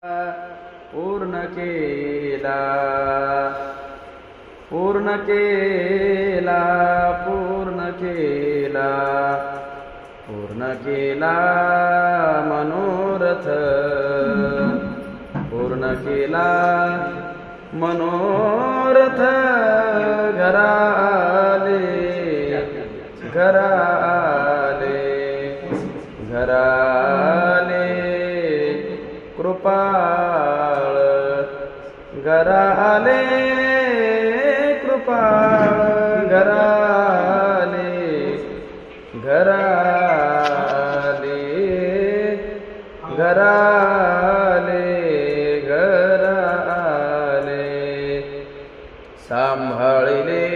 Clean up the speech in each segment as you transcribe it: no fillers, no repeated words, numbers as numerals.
पूर्ण केला, पूर्ण केला, पूर्ण केला, पूर्ण केला मनोरथ, पूर्ण केला मनोरथ, घराले घराले घराले कृपाळ, घराले कृपाळ, घराले घराले घराले घराले, सांभाळिले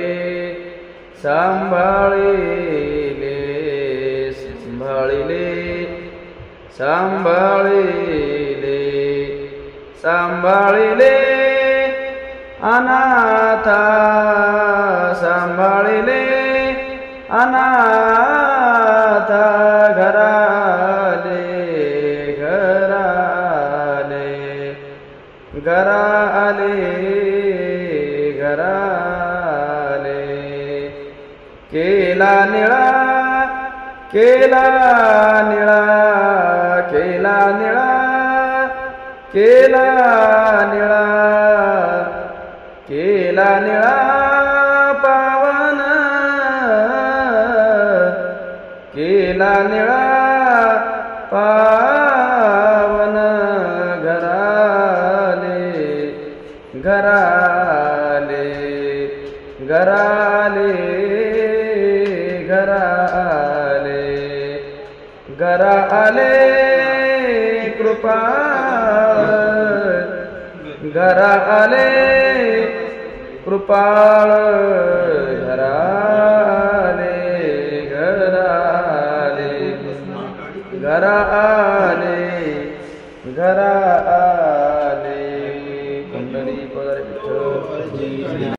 सांभाळिले सांभाळिले सांभाळिले सांभाळिले, अनाथा सांभाळिले अनाथा, घराले घराले घराले घराले, केला निळा केला निळा केला निळा केला निळा केला निळा पावन, केला निळा पावन, घराले घराले घराले घराले घराले कृपाळ, घराले कृपाळ, घराले घराले घराले घराले, कुंडली पदर विठ्ठल.